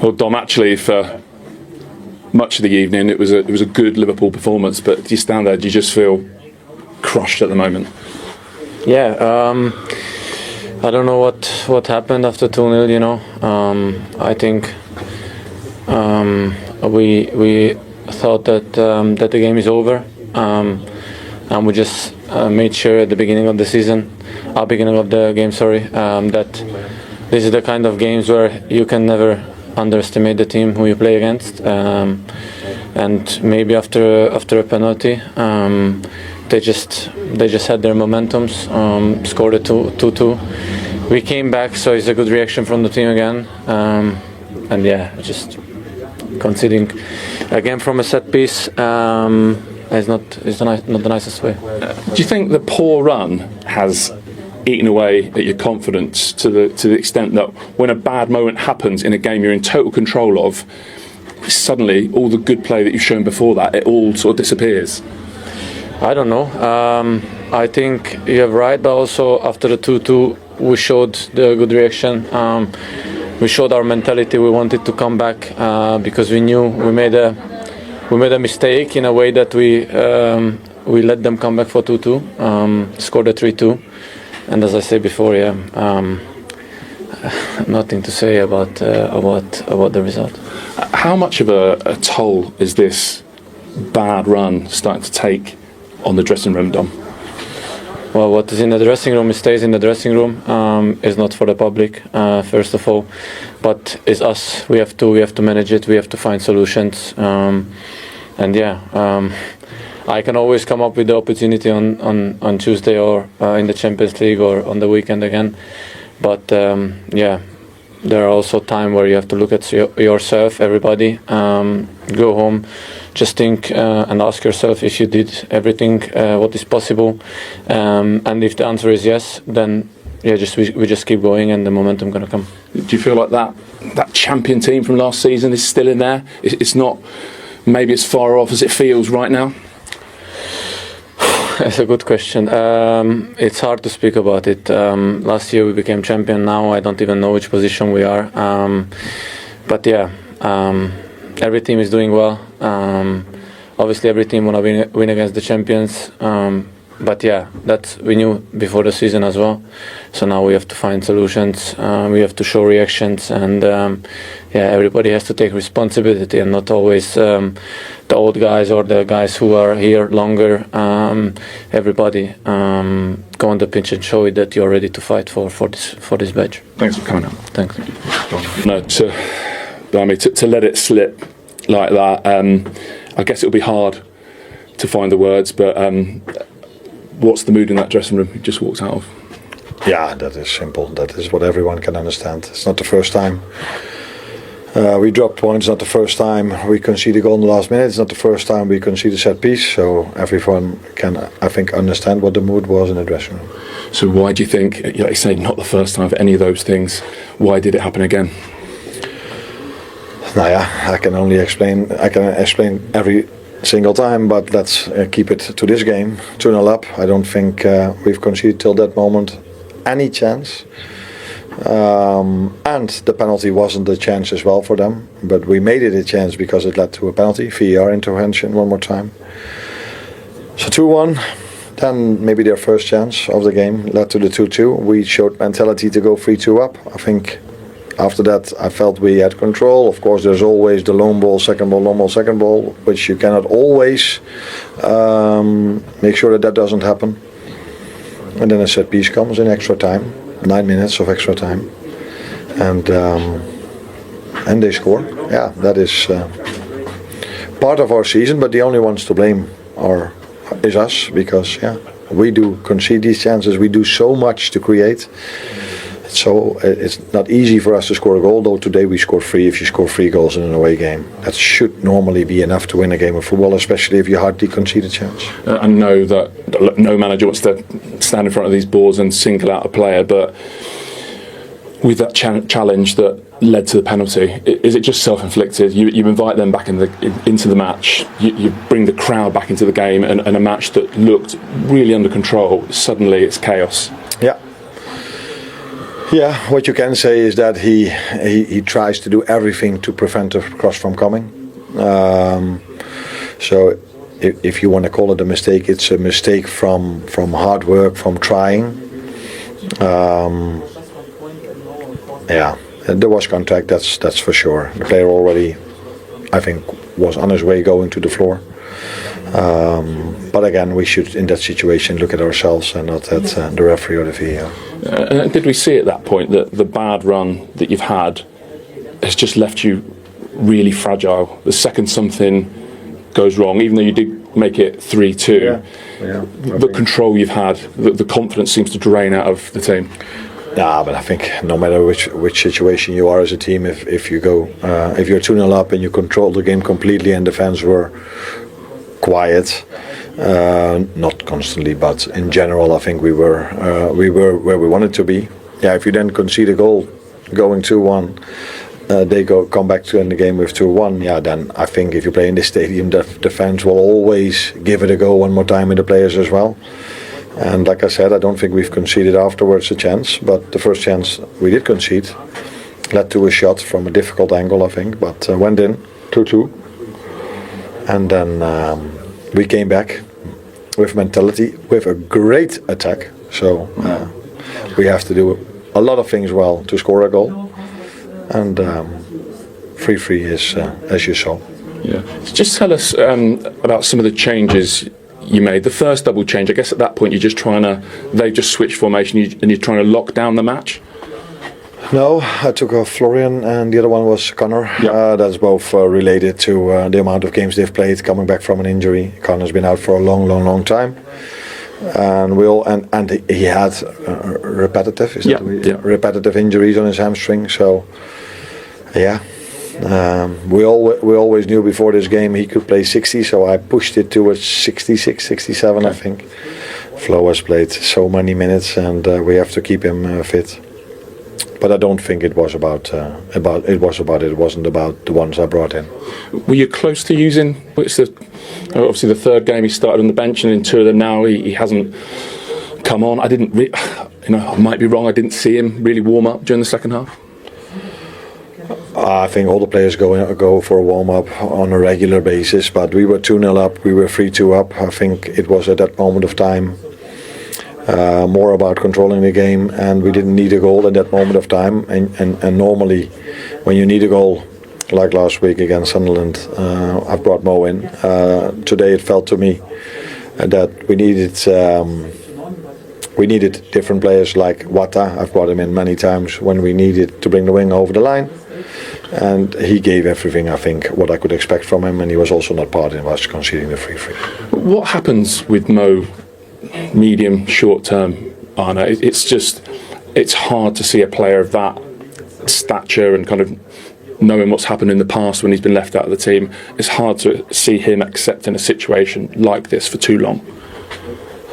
Well, Dom, actually, for much of the evening, it was a good Liverpool performance. But do you stand there? Do you just feel crushed at the moment? Yeah, I don't know what happened after 2-0. You know, I think we thought that that the game is over, and we just made sure at the beginning of the game, that this is the kind of games where you can never underestimate the team who you play against, and maybe after a penalty, they just had their momentums, scored a 2-2. We came back, so it's a good reaction from the team again, and yeah, just conceding again from a set piece is not the nicest way. Do you think the poor run has eaten away at your confidence to the extent that when a bad moment happens in a game you're in total control of, suddenly all the good play that you've shown before that, it all sort of disappears? I don't know. I think you're right, but also after the 2-2 we showed the good reaction. We showed our mentality. We wanted to come back because we knew we made a mistake in a way that we let them come back for 2-2, scored a 3-2. And as I said before, nothing to say about the result. How much of a toll is this bad run starting to take on the dressing room, Dom? Well, what is in the dressing room, it stays in the dressing room. It's not for the public, first of all, but it's us. We have to manage it. We have to find solutions. I can always come up with the opportunity on Tuesday or in the Champions League or on the weekend again. But there are also times where you have to look at yourself, everybody, go home, just think and ask yourself if you did everything what is possible. And if the answer is yes, then we just keep going and the momentum gonna come. Do you feel like that champion team from last season is still in there? It's not maybe as far off as it feels right now? That's a good question. It's hard to speak about it. Last year we became champion. Now I don't even know which position we are. But yeah, every team is doing well. Obviously every team want to win against the champions. But yeah, that we knew before the season as well. So now we have to find solutions. We have to show reactions, and everybody has to take responsibility, and not always the old guys or the guys who are here longer. Everybody go on the pitch and show it that you're ready to fight for this badge. Thanks for coming out. Thanks. No, to let it slip like that, I guess it'll be hard to find the words, but. What's the mood in that dressing room you just walked out of? Yeah, that is simple. That is what everyone can understand. It's not the first time we dropped points. It's not the first time we conceded a goal in the last minute. It's not the first time we conceded a set piece. So everyone can, I think, understand what the mood was in the dressing room. So why do you think, like you say, not the first time for any of those things? Why did it happen again? I can only explain. I can explain every single time, but let's keep it to this game. 2-0 up. I don't think we've conceded till that moment any chance, and the penalty wasn't a chance as well for them, but we made it a chance because it led to a penalty, VAR intervention one more time. So 2-1, then maybe their first chance of the game led to the 2-2. We showed mentality to go 3-2 up. I think after that, I felt we had control. Of course, there's always the lone ball, second ball, which you cannot always make sure that doesn't happen. And then a set piece comes in extra time, 9 minutes of extra time, and they score. Yeah, that is part of our season, but the only ones to blame is us, because we do concede these chances. We do so much to create. So it's not easy for us to score a goal, though today we scored 3. If you score 3 goals in an away game, that should normally be enough to win a game of football, especially if you hardly concede a chance. I know that no manager wants to stand in front of these boards and single out a player, but with that challenge that led to the penalty, is it just self-inflicted? You invite them back into the match, you bring the crowd back into the game, and a match that looked really under control, suddenly it's chaos. Yeah, what you can say is that he tries to do everything to prevent the cross from coming. So if you want to call it a mistake, it's a mistake from hard work, from trying. Yeah, there was contact, that's for sure. The player already, I think, was on his way going to the floor. But again, we should, in that situation, look at ourselves and not at the referee or the VAR. Did we see at that point that the bad run that you've had has just left you really fragile? The second something goes wrong, even though you did make it 3-2, the control you've had, the confidence seems to drain out of the team. Yeah, but I think no matter which situation you are as a team, if you go if you're 2-0 up and you control the game completely and the fans were quiet, not constantly, but in general, I think we were where we wanted to be. Yeah, if you then concede a goal, going 2-1, they come back to end the game with 2-1. Yeah, then I think if you play in this stadium, the fans will always give it a go one more time, and the players as well. And like I said, I don't think we've conceded afterwards a chance, but the first chance we did concede led to a shot from a difficult angle, I think, but went in 2-2. And then we came back with mentality, with a great attack. So we have to do a lot of things well to score a goal. And 3-3 is, as you saw. Yeah. Just tell us about some of the changes you made. The first double change, I guess at that point they've just switched formation and you're trying to lock down the match? No, I took off Florian and the other one was Connor. Yep. That's both related to the amount of games they've played coming back from an injury. Connor's been out for a long time. And he had repetitive injuries on his hamstring. So, yeah. We always knew before this game he could play 60, so I pushed it towards 66, 67, I think. Flo has played so many minutes, and we have to keep him fit. But I don't think it was about it. It wasn't about the ones I brought in. Were you close to using? Obviously the third game he started on the bench, and in two of them now he hasn't come on. I might be wrong. I didn't see him really warm up during the second half. I think all the players go for a warm-up on a regular basis, but we were 2-0 up, we were 3-2 up. I think it was at that moment of time more about controlling the game, and we didn't need a goal at that moment of time. And normally, when you need a goal, like last week against Sunderland, I brought Mo in. Today it felt to me that we needed different players like Wata. I've brought him in many times when we needed to bring the wing over the line. And he gave everything, I think, what I could expect from him, and he was also not part in us conceding the 3-3. What happens with Mo medium, short term, Arne? It's hard to see a player of that stature and kind of knowing what's happened in the past when he's been left out of the team. It's hard to see him accepting a situation like this for too long.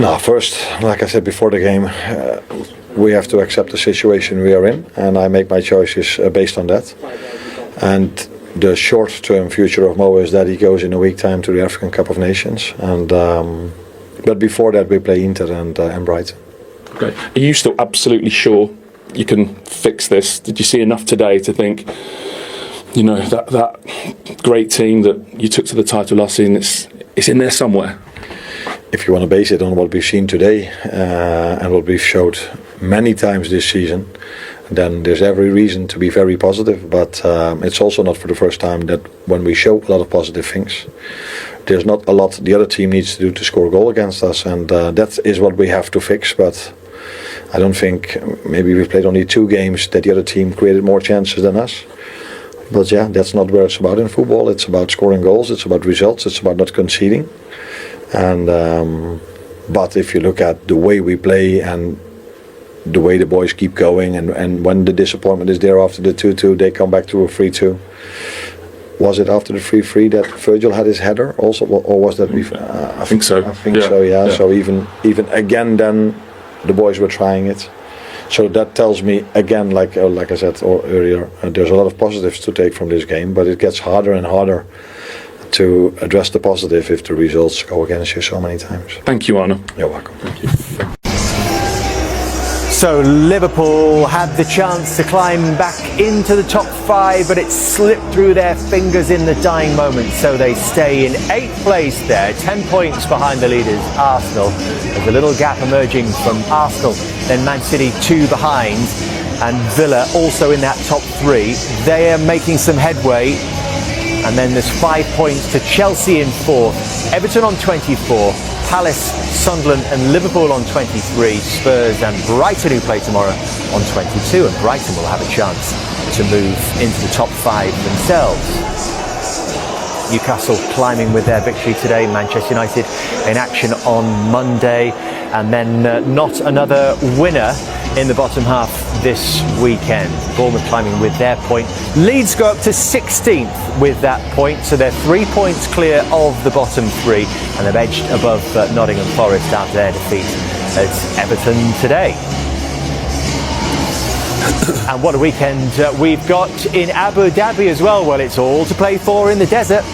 No, first, like I said before the game, we have to accept the situation we are in, and I make my choices based on that. And the short-term future of Mo is that he goes in a week time to the African Cup of Nations, and but before that we play Inter and Brighton. Okay. Are you still absolutely sure you can fix this? Did you see enough today to think, that great team that you took to the title last season, it's in there somewhere? If you want to base it on what we've seen today and what we've showed many times this season, then there's every reason to be very positive. But it's also not for the first time that when we show a lot of positive things, there's not a lot the other team needs to do to score a goal against us, and that is what we have to fix. But I don't think, maybe we've played only 2 games that the other team created more chances than us. But yeah, that's not what it's about in football. It's about scoring goals, it's about results, it's about not conceding. And but if you look at the way we play and the way the boys keep going, and when the disappointment is there after the 2-2, they come back to a 3-2. Was it after the 3-3 that Virgil had his header also, or was that before? I think so. I think so. Yeah. So even again, then the boys were trying it. So that tells me again, like I said earlier, there's a lot of positives to take from this game, but it gets harder and harder to address the positive if the results go against you so many times. Thank you, Arne. You're welcome. Thank you. So Liverpool had the chance to climb back into the top 5, but it slipped through their fingers in the dying moment. So they stay in 8th place there, 10 points behind the leaders, Arsenal. There's a little gap emerging from Arsenal, then Man City 2 behind, and Villa also in that top 3. They are making some headway. And then there's 5 points to Chelsea in 4th, Everton on 24, Palace, Sunderland and Liverpool on 23, Spurs and Brighton, who play tomorrow, on 22, and Brighton will have a chance to move into the top 5 themselves. Newcastle climbing with their victory today, Manchester United in action on Monday, and then not another winner in the bottom half this weekend. Bournemouth climbing with their point. Leeds go up to 16th with that point, so they're 3 points clear of the bottom 3, and they've edged above Nottingham Forest after their defeat at Everton today. And what a weekend we've got in Abu Dhabi as well. Well, it's all to play for in the desert.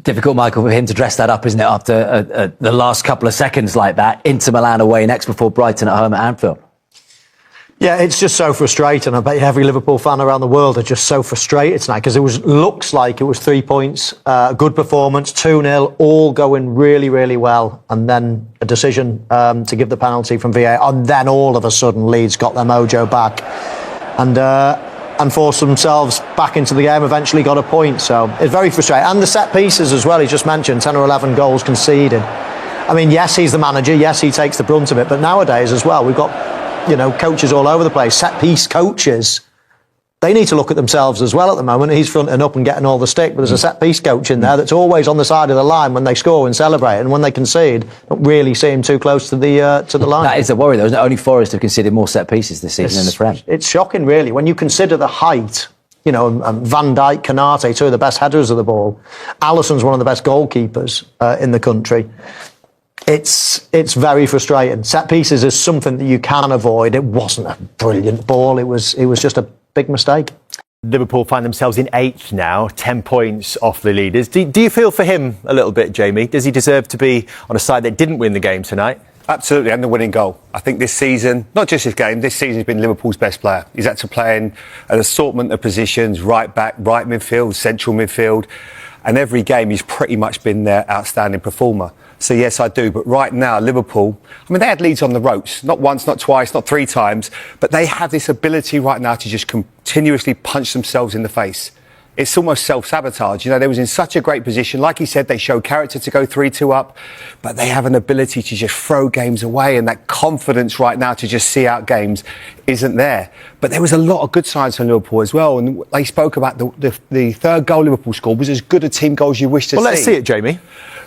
Difficult, Michael, for him to dress that up, isn't it, after the last couple of seconds like that. Inter Milan away next before Brighton at home at Anfield. Yeah, it's just so frustrating. I bet every Liverpool fan around the world are just so frustrated tonight because looks like it was 3 points, good performance, 2-0, all going really, really well, and then a decision to give the penalty from VAR, and then all of a sudden Leeds got their mojo back and forced themselves back into the game, eventually got a point. So it's very frustrating. And the set pieces as well, he just mentioned, 10 or 11 goals conceded. I mean, yes, he's the manager, yes, he takes the brunt of it, but nowadays as well, we've got coaches all over the place, set-piece coaches. They need to look at themselves as well at the moment. He's fronting up and getting all the stick, but there's a set-piece coach in there that's always on the side of the line when they score and celebrate, and when they concede, don't really see him too close to the line. That is the worry, though, isn't it? Only Forest have conceded more set-pieces this season in the Prem. It's shocking, really, when you consider the height. Van Dijk, Kanate, 2 of the best headers of the ball. Alisson's one of the best goalkeepers in the country. It's very frustrating. Set pieces is something that you can avoid. It wasn't a brilliant ball. It was just a big mistake. Liverpool find themselves in 8th now, 10 points off the leaders. Do you feel for him a little bit, Jamie? Does he deserve to be on a side that didn't win the game tonight? Absolutely, and the winning goal. I think this season, not just this game, this season has been Liverpool's best player. He's had to play in an assortment of positions, right back, right midfield, central midfield, and every game he's pretty much been their outstanding performer. So yes, I do. But right now, Liverpool, I mean, they had Leeds on the ropes. Not once, not twice, not 3 times. But they have this ability right now to just continuously punch themselves in the face. It's almost self-sabotage. They was in such a great position. Like he said, they show character to go 3-2 up. But they have an ability to just throw games away. And that confidence right now to just see out games isn't there. But there was a lot of good signs from Liverpool as well. And they spoke about the third goal Liverpool scored was as good a team goal as you wish to see. Well, let's see it, Jamie.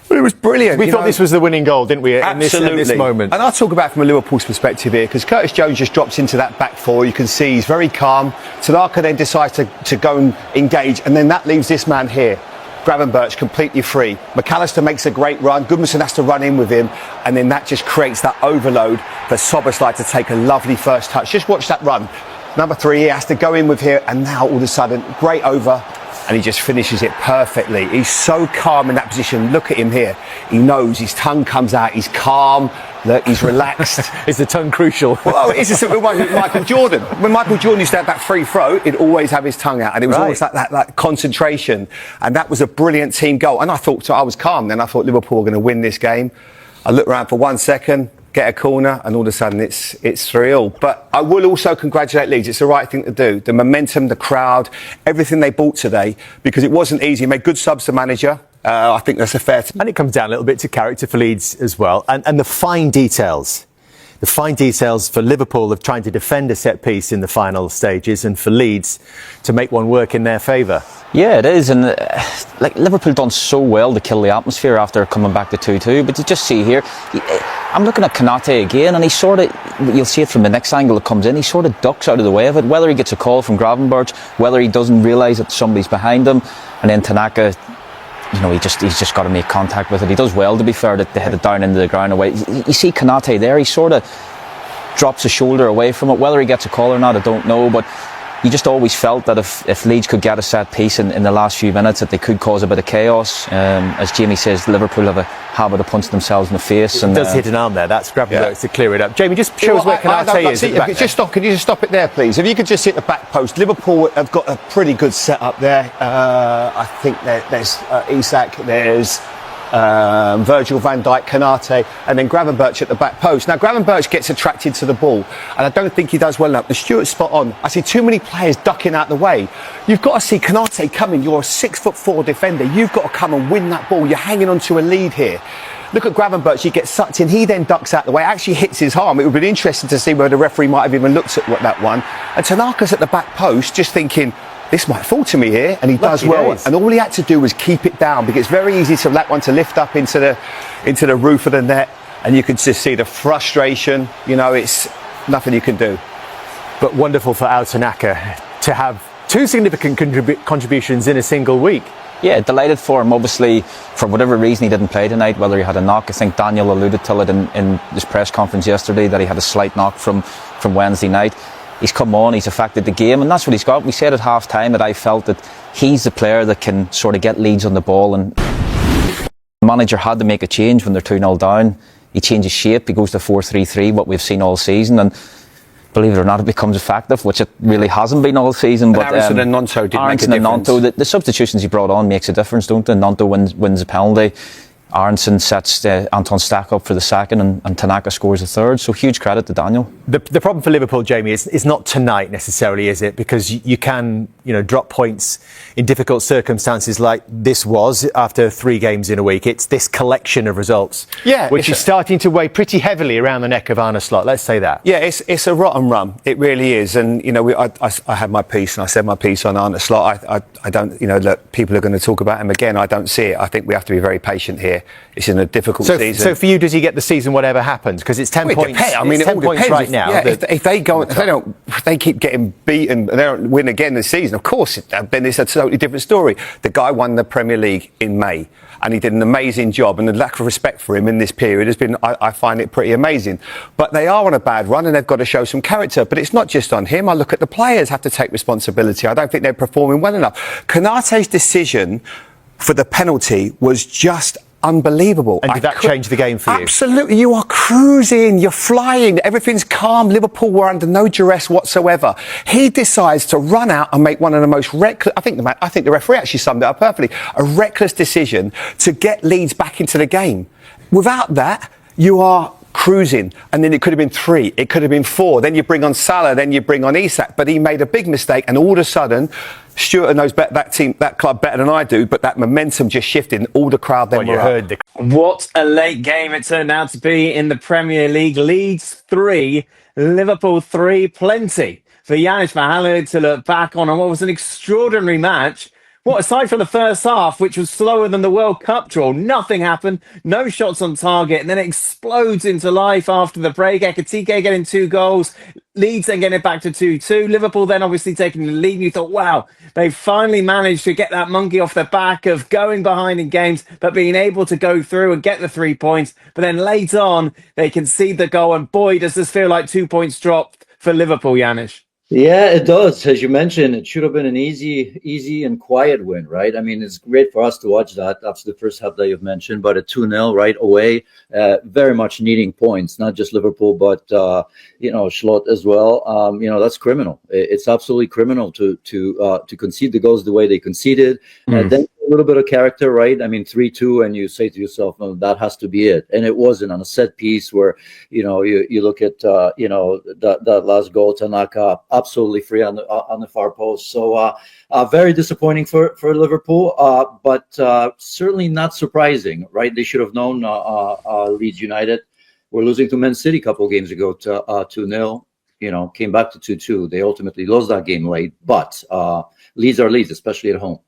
Well, it was brilliant. We thought this was the winning goal, didn't we, in this moment? And I'll talk about from a Liverpool's perspective here, because Curtis Jones just drops into that back four. You can see he's very calm. Tanaka then decides to go and engage, and then that leaves this man here, Gravenberch, completely free. McAllister makes a great run. Goodmanson has to run in with him, and then that just creates that overload for Szoboszlai to take a lovely first touch. Just watch that run. Number 3, he has to go in with here, and now all of a sudden, great over. And he just finishes it perfectly. He's so calm in that position. Look at him here. He knows, his tongue comes out. He's calm. Look, he's relaxed. Is the tongue crucial? Well, it's just with Michael Jordan. When Michael Jordan used to have that free throw, he'd always have his tongue out. And it was always like that concentration. And that was a brilliant team goal. And I thought, so I was calm then. I thought Liverpool were going to win this game. I looked around for 1 second, get a corner, and all of a sudden it's 3-3. But I will also congratulate Leeds. It's the right thing to do. The momentum, the crowd, everything they brought today, because it wasn't easy. He made good subs to manager. I think that's a fair... And it comes down a little bit to character for Leeds as well. And the fine details. The fine details for Liverpool of trying to defend a set piece in the final stages, and for Leeds to make one work in their favour. Yeah, it is, and Liverpool done so well to kill the atmosphere after coming back to 2-2. But you just see here, I'm looking at Kanate again, and he sort of, you'll see it from the next angle it comes in, he sort of ducks out of the way of it. Whether he gets a call from Gravenberch, whether he doesn't realise that somebody's behind him, and then Tanaka, he's just got to make contact with it. He does well, to be fair, to hit it down into the ground away. You see Kanate there, he sort of drops his shoulder away from it. Whether he gets a call or not, I don't know, but you just always felt that if Leeds could get a set piece in the last few minutes, that they could cause a bit of chaos. As Jamie says, Liverpool have a habit of punching themselves in the face. And does hit an arm there. That's Gravenberch to clear it up. Jamie, just show us where Canate is. Can you just stop it there, please? If you could just hit the back post. Liverpool have got a pretty good setup there. I think there's Isak, there's Virgil van Dijk, Canate, and then Gravenberch at the back post. Now Gravenberch gets attracted to the ball, and I don't think he does well enough. The Stewart's spot on. I see too many players ducking out the way. You've got to see Canate coming. You're a 6'4" defender. You've got to come and win that ball. You're hanging on to a lead here. Look at Gravenberch. He gets sucked in. He then ducks out the way. Actually hits his arm. It would be interesting to see whether the referee might have even looked at that one. And Tanaka's at the back post, just thinking, this might fall to me here, and he does well. And all he had to do was keep it down, because it's very easy to that one to lift up into the roof of the net, and you can just see the frustration. You know, it's nothing you can do. But wonderful for Al Tanaka to have two significant contributions in a single week. Yeah, delighted for him. Obviously, for whatever reason he didn't play tonight, whether he had a knock. I think Daniel alluded to it in his press conference yesterday, that he had a slight knock from Wednesday night. He's come on, he's affected the game, and that's what he's got. We said at half time that I felt that he's the player that can sort of get Leeds on the ball, and the manager had to make a change when they're 2-0 down. He changes shape, he goes to 4-3-3, what we've seen all season, and believe it or not, it becomes effective, which it really hasn't been all season. But Aronson and Gnonto did make a difference. Gnonto, the substitutions he brought on makes a difference, don't they? Gnonto wins a penalty. Aronson sets Anton Stack up for the second, and Tanaka scores the third. So huge credit to Daniel. The problem for Liverpool, Jamie, is not tonight necessarily, is it? Because you can, drop points in difficult circumstances like this was after 3 games in a week. It's this collection of results, which is starting to weigh pretty heavily around the neck of Arne Slot. Let's say that. Yeah, it's a rotten run. It really is. And I had my piece, and I said my piece on Arne Slot. I don't, look, people are going to talk about him again. I don't see it. I think we have to be very patient here. It's in a difficult season. So for you, does he get the season whatever happens? Because it's 10 points. I mean, it's 10 points right now. Yeah, if they keep getting beaten, they don't win again this season. Of course, then it's a totally different story. The guy won the Premier League in May, and he did an amazing job. And the lack of respect for him in this period has been, I find it pretty amazing. But they are on a bad run, and they've got to show some character. But it's not just on him. I look at the players have to take responsibility. I don't think they're performing well enough. Kanate's decision for the penalty was just unbelievable. And did that change the game for you? Absolutely. You are cruising. You're flying. Everything's calm. Liverpool were under no duress whatsoever. He decides to run out and make one of the most reckless... I think the referee actually summed it up perfectly. A reckless decision to get Leeds back into the game. Without that, you are cruising, and then it could have been 3, it could have been 4, then you bring on Salah, then you bring on Isak, but he made a big mistake, and all of a sudden Stuart knows that club better than I do, but that momentum just shifted, and all the crowd then were up. What a late game it turned out to be in the Premier League. Leeds 3, Liverpool 3, plenty for Yannick Vermaelen to look back on what was an extraordinary match. What, aside from the first half, which was slower than the World Cup draw, nothing happened, no shots on target, and then it explodes into life after the break. Ekitike getting 2 goals, Leeds then getting it back to 2-2. Liverpool then obviously taking the lead, and you thought, wow, they finally managed to get that monkey off the back of going behind in games, but being able to go through and get the 3 points. But then late on, they concede the goal, and boy, does this feel like 2 points dropped for Liverpool, Janis. Yeah, it does. As you mentioned, it should have been an easy and quiet win, right? I mean, it's great for us to watch that after the first half that you've mentioned, but a 2-0 right away, very much needing points, not just Liverpool, but, Slot as well. That's criminal. It's absolutely criminal to concede the goals the way they conceded. Then a little bit of character, right? I mean, 3-2, and you say to yourself, "No, that has to be it." And it wasn't on a set piece where, you look at, that last goal, Tanaka, absolutely free on the far post. So very disappointing for Liverpool, but certainly not surprising, right? They should have known Leeds United were losing to Man City a couple of games ago to 2-0. Came back to 2-2. They ultimately lost that game late, but Leeds are Leeds, especially at home.